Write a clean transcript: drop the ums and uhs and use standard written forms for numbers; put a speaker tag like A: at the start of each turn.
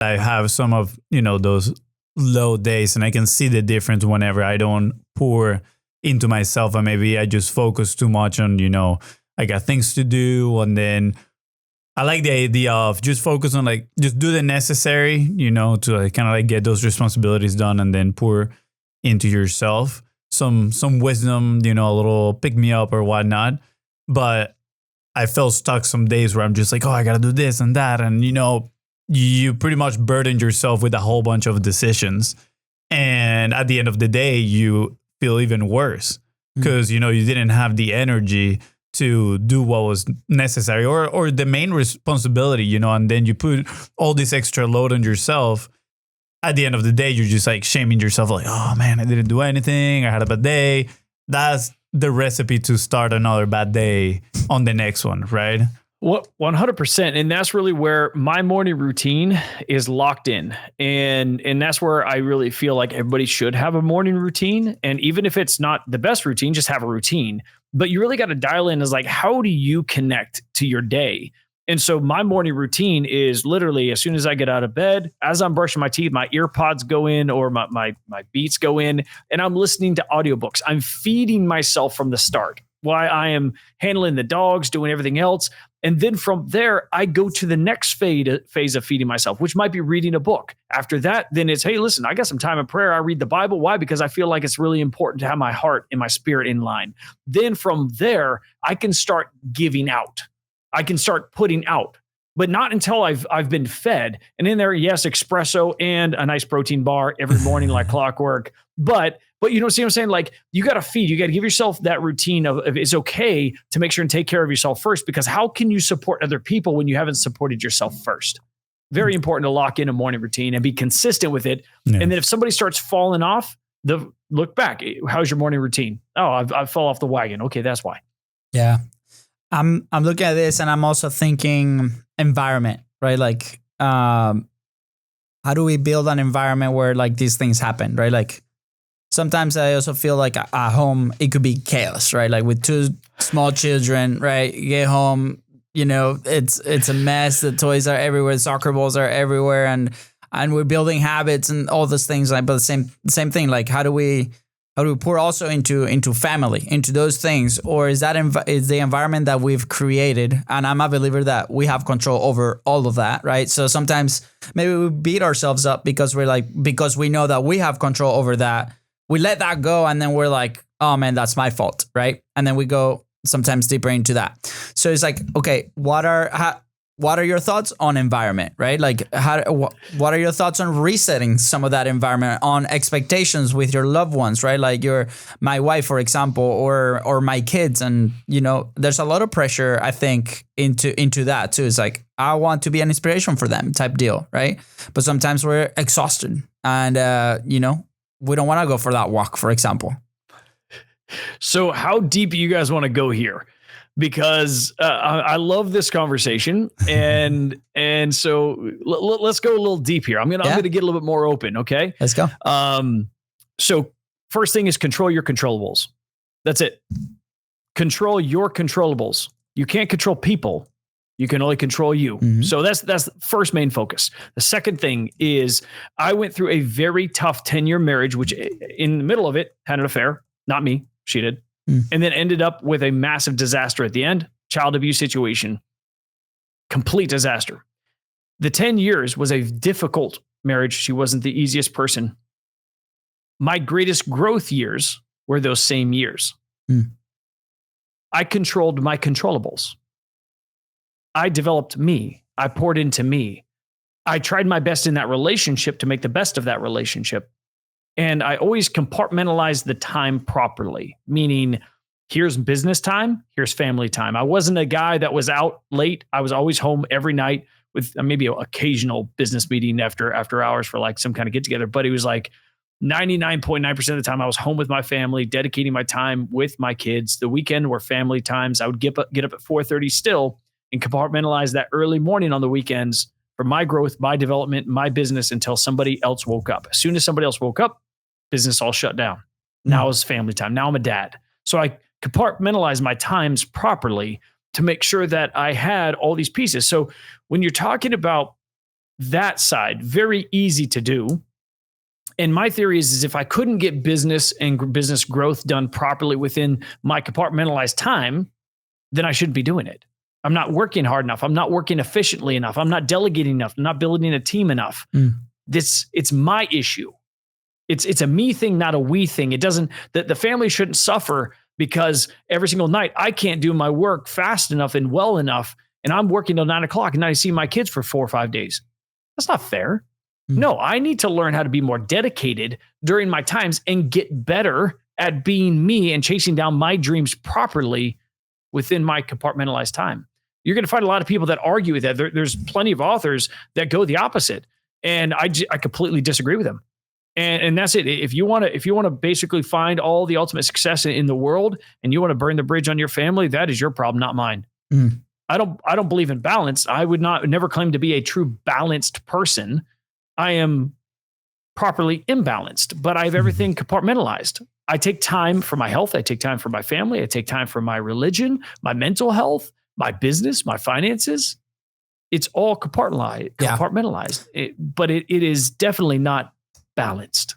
A: I have some of, those low days, and I can see the difference whenever I don't pour into myself, and maybe I just focus too much on, I got things to do. And then I like the idea of just focus on just do the necessary, to kind of get those responsibilities done, and then pour into yourself some wisdom, a little pick me up or whatnot. But I felt stuck some days where I'm just like, oh, I got to do this and that. And, you pretty much burdened yourself with a whole bunch of decisions. And at the end of the day, you feel even worse because, you didn't have the energy to do what was necessary or the main responsibility, and then you put all this extra load on yourself. At the end of the day, you're just shaming yourself like, oh man, I didn't do anything. I had a bad day. That's the recipe to start another bad day on the next one, right?
B: What 100%. And that's really where my morning routine is locked in. And that's where I really feel like everybody should have a morning routine. And even if it's not the best routine, just have a routine. But you really got to dial in is how do you connect to your day? And so my morning routine is literally as soon as I get out of bed, as I'm brushing my teeth, my ear pods go in or my beats go in, and I'm listening to audiobooks. I'm feeding myself from the start while I am handling the dogs, doing everything else. And then from there, I go to the next phase of feeding myself, which might be reading a book. After that, then it's, hey, listen, I got some time of prayer. I read the Bible. Why? Because I feel like it's really important to have my heart and my spirit in line. Then from there, I can start giving out. I can start putting out, but not until I've been fed. And in there, yes, espresso and a nice protein bar every morning like clockwork. But see what I'm saying? You got to feed, you got to give yourself that routine of it's okay to make sure and take care of yourself first, because how can you support other people when you haven't supported yourself first? Very important to lock in a morning routine and be consistent with it. Yeah. And then if somebody starts falling off, look back. How's your morning routine? Oh, I fell off the wagon. Okay, that's why.
C: Yeah. I'm looking at this and I'm also thinking environment, right? How do we build an environment where these things happen, right? Sometimes I also feel like at home, it could be chaos, right? With two small children, right? You get home, it's a mess. The toys are everywhere. The soccer balls are everywhere. And we're building habits and all those things. But the same thing, how do we pour also into family, into those things? Or is the environment that we've created? And I'm a believer that we have control over all of that, right? So sometimes maybe we beat ourselves up because because we know that we have control over that. We let that go and then we're like, oh man, that's my fault, right? And then we go sometimes deeper into that. So it's okay, what are your thoughts on environment, right? What are your thoughts on resetting some of that environment, on expectations with your loved ones, right? My wife, for example, or my kids. And, there's a lot of pressure, I think, into that too. It's I want to be an inspiration for them type deal, right? But sometimes we're exhausted and, we don't want to go for that walk, for example.
B: So how deep do you guys want to go here? Because I love this conversation, and so let's go a little deep here. I'm gonna get a little bit more open. Okay,
C: let's go.
B: So first thing is control your controllables. That's it. Control your controllables. You can't control people. You can only control you. Mm-hmm. So that's the first main focus. The second thing is I went through a very tough 10-year marriage, which in the middle of it had an affair. Not me. She did. And then ended up with a massive disaster at the end, child abuse situation, complete disaster. The 10 years was a difficult marriage. She wasn't the easiest person. My greatest growth years were those same years. I controlled my controllables. I developed me. I poured into me. I tried my best in that relationship to make the best of that relationship. And I always compartmentalized the time properly, meaning here's business time, here's family time. I wasn't a guy that was out late. I was always home every night with maybe an occasional business meeting after hours for some kind of get together. But it was 99.9% of the time I was home with my family, dedicating my time with my kids. The weekend were family times. I would get up at 4:30 still and compartmentalize that early morning on the weekends for my growth, my development, my business until somebody else woke up. As soon as somebody else woke up, business all shut down. Now it's family time. Now I'm a dad. So I compartmentalized my times properly to make sure that I had all these pieces. So when you're talking about that side, very easy to do. And my theory is if I couldn't get business and business growth done properly within my compartmentalized time, then I shouldn't be doing it. I'm not working hard enough. I'm not working efficiently enough. I'm not delegating enough. I'm not building a team enough. It's my issue. It's a me thing, not a we thing. It doesn't, the family shouldn't suffer because every single night I can't do my work fast enough and well enough. And I'm working till 9 o'clock and I see my kids for 4 or 5 days. That's not fair. No, I need to learn how to be more dedicated during my times and get better at being me and chasing down my dreams properly within my compartmentalized time. You're going to find a lot of people that argue with that. There's plenty of authors that go the opposite. And I completely disagree with them. And that's it. If you want to basically find all the ultimate success in the world and you want to burn the bridge on your family, that is your problem, not mine. I don't believe in balance. I would never claim to be a true balanced person. I am properly imbalanced, but I have everything compartmentalized. I take time for my health. I take time for my family. I take time for my religion, my mental health, my business, my finances. It's all compartmentalized, but it is definitely not balanced.